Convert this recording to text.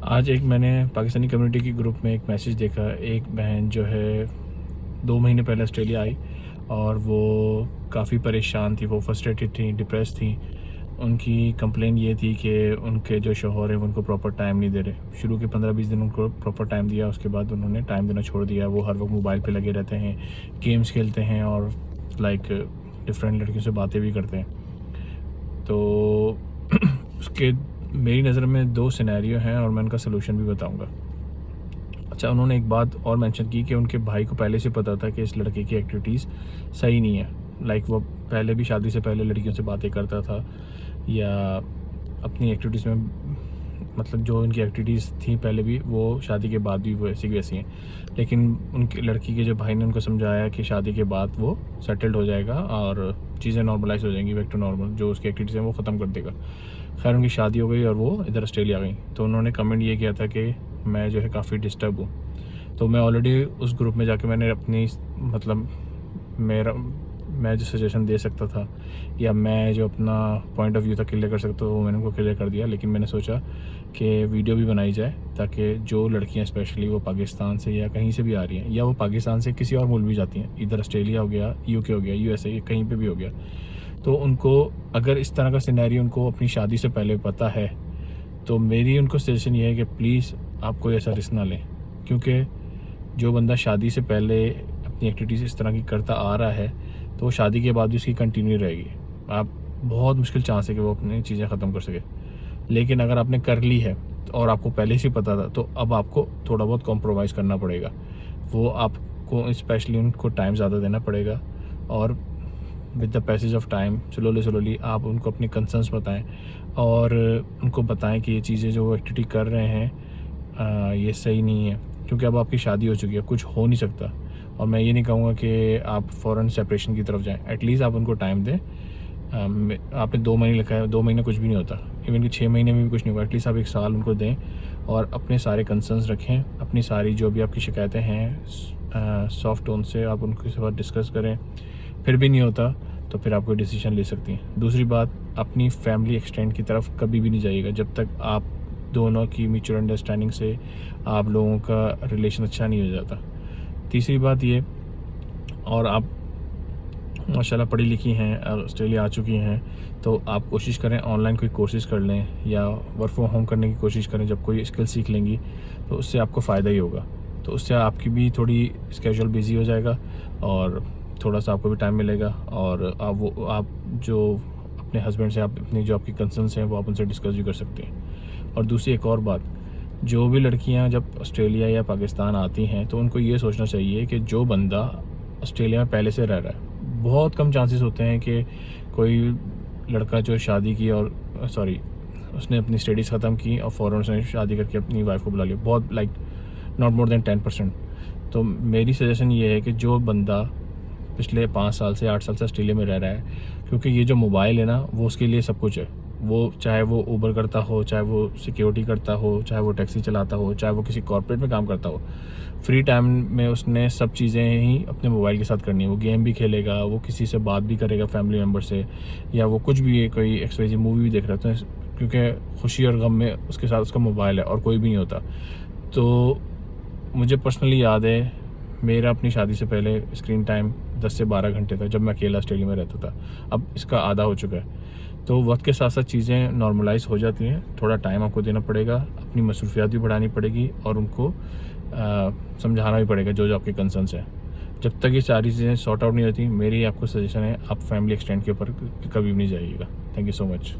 आज एक मैंने पाकिस्तानी कम्युनिटी की ग्रुप में एक मैसेज देखा। एक बहन जो है 2 महीने पहले ऑस्ट्रेलिया आई और वो काफ़ी परेशान थी, वो फ्रस्ट्रेटेड थी, डिप्रेस थी। उनकी कंप्लेन ये थी कि उनके जो शौहर हैं वो उनको प्रॉपर टाइम नहीं दे रहे। शुरू के 15-20 दिन उनको प्रॉपर टाइम दिया, उसके बाद उन्होंने टाइम देना छोड़ दिया। वो हर वक्त मोबाइल पे लगे रहते हैं, गेम्स खेलते हैं और डिफरेंट लड़कियों से बातें भी करते हैं। तो उसके मेरी नज़र में 2 सिनेरियो हैं और मैं उनका सलूशन भी बताऊंगा। अच्छा, उन्होंने एक बात और मेंशन की कि उनके भाई को पहले से पता था कि इस लड़के की एक्टिविटीज़ सही नहीं है। वो पहले भी शादी से पहले लड़कियों से बातें करता था या अपनी एक्टिविटीज़ में, मतलब जो उनकी एक्टिविटीज़ थी पहले भी, वो शादी के बाद भी वो ऐसी की वैसी हैं। लेकिन उनकी लड़की के जो भाई ने उनको समझाया कि शादी के बाद वो सेटल्ड हो जाएगा और चीज़ें नॉर्मलाइज हो जाएंगी, बैक टू नॉर्मल। जो उसकी एक्टिविटीज़ हैं वो ख़त्म कर देगा। खैर, उनकी शादी हो गई और वो इधर ऑस्ट्रेलिया आ गई। तो उन्होंने कमेंट ये किया था कि मैं जो है काफ़ी डिस्टर्ब हूँ। तो मैं ऑलरेडी उस ग्रुप में जाके मैंने अपनी, मतलब मेरा मैं जो सजेशन दे सकता था या मैं जो अपना पॉइंट ऑफ व्यू था क्लियर कर सकता था, वो मैंने उनको क्लियर कर दिया। लेकिन मैंने सोचा कि वीडियो भी बनाई जाए ताकि जो लड़कियां स्पेशली वो पाकिस्तान से या कहीं से भी आ रही हैं, या वो पाकिस्तान से किसी और मुल्क भी जाती हैं, इधर ऑस्ट्रेलिया हो गया, यूके हो गया, यूएसए, कहीं पे भी हो गया, तो उनको अगर इस तरह का सिनेरियो उनको अपनी शादी से पहले पता है, तो मेरी उनको सजेशन ये है कि प्लीज़ आप कोई ऐसा रिस्क ना लें। क्योंकि जो बंदा शादी से पहले अपनी एक्टिविटीज़ इस तरह की करता आ रहा है, तो वो शादी के बाद भी उसकी कंटिन्यू रहेगी। आप बहुत मुश्किल चांस है कि वो अपनी चीज़ें ख़त्म कर सके। लेकिन अगर आपने कर ली है और आपको पहले से पता था, तो अब आपको थोड़ा बहुत कॉम्प्रोमाइज़ करना पड़ेगा। वो आपको स्पेशली उनको टाइम ज़्यादा देना पड़ेगा और with the passage of time slowly आप उनको अपने कंसर्न्स बताएं और उनको बताएं कि ये चीज़ें जो वो एक्टिविटी कर रहे हैं ये सही नहीं है। क्योंकि अब आपकी शादी हो चुकी है, कुछ हो नहीं सकता। और मैं ये नहीं कहूँगा कि आप फ़ौरन सेपरेशन की तरफ जाएं। एटलीस्ट आप उनको टाइम दें। आपने 2 महीने लिखा है, 2 महीने कुछ भी नहीं होता। इवन कि 6 महीने में भी कुछ नहीं होगा। एटलीस्ट आप 1 साल उनको दें और अपने सारे कंसर्न्स रखें। अपनी सारी जो भी आपकी शिकायतें हैं सॉफ्ट टोन से आप उनके साथ डिस्कस करें। फिर भी नहीं होता तो फिर आप कोई डिसीजन ले सकती हैं। दूसरी बात, अपनी फैमिली एक्सटेंड की तरफ कभी भी नहीं जाइएगा जब तक आप दोनों की म्यूचुअल अंडरस्टैंडिंग से आप लोगों का रिलेशन अच्छा नहीं हो जाता। तीसरी बात ये, और आप माशाल्लाह पढ़ी लिखी हैं, ऑस्ट्रेलिया आ चुकी हैं, तो आप कोशिश करें ऑनलाइन कोई कोर्सेज कर लें या वर्क फ्रॉम होम करने की कोशिश करें। जब कोई स्किल सीख लेंगी तो उससे आपको फ़ायदा ही होगा। तो उससे आपकी भी थोड़ी स्केड्यूल बिजी हो जाएगा और थोड़ा सा आपको भी टाइम मिलेगा और आप जो अपने हस्बैंड से आप अपनी जो आपकी कंसर्न्स हैं वो आप उनसे डिस्कस भी कर सकते हैं। और दूसरी एक और बात, जो भी लड़कियां जब ऑस्ट्रेलिया या पाकिस्तान आती हैं तो उनको ये सोचना चाहिए कि जो बंदा ऑस्ट्रेलिया में पहले से रह रहा है, बहुत कम चांसेस होते हैं कि कोई लड़का जो शादी की और उसने अपनी स्टडीज़ ख़त्म की और फ़ौरन उसने शादी करके अपनी वाइफ को बुला लिया। बहुत नॉट मोर देन 10%। तो मेरी सजेशन ये है कि जो बंदा पिछले 5 साल से 8 साल से ऑस्ट्रेलिया में रह रहा है, क्योंकि ये जो मोबाइल है ना, वो उसके लिए सब कुछ है। वो चाहे वो ऊबर करता हो, चाहे वो सिक्योरिटी करता हो, चाहे वो टैक्सी चलाता हो, चाहे वो किसी कॉर्पोरेट में काम करता हो, फ्री टाइम में उसने सब चीज़ें ही अपने मोबाइल के साथ करनी है। वो गेम भी खेलेगा, वो किसी से बात भी करेगा फैमिली मेम्बर से, या वो कुछ भी कोई XYZ मूवी भी देख रहा है, तो क्योंकि खुशी और गम में उसके साथ उसका मोबाइल है और कोई भी नहीं होता। तो मुझे पर्सनली याद है, मेरा अपनी शादी से पहले स्क्रीन टाइम 10 से 12 घंटे था जब मैं अकेला ऑस्ट्रेलिया में रहता था। अब इसका आधा हो चुका है। तो वक्त के साथ साथ चीज़ें नॉर्मलाइज हो जाती हैं। थोड़ा टाइम आपको देना पड़ेगा, अपनी मसरूफियात भी बढ़ानी पड़ेगी और उनको समझाना भी पड़ेगा जो आपके कंसर्न्स हैं। जब तक ये सारी चीज़ें सॉर्ट आउट नहीं होती, मेरी आपको सजेशन है आप फैमिली एक्सटेंड के ऊपर कभी भी नहीं जाइएगा। Thank you so much.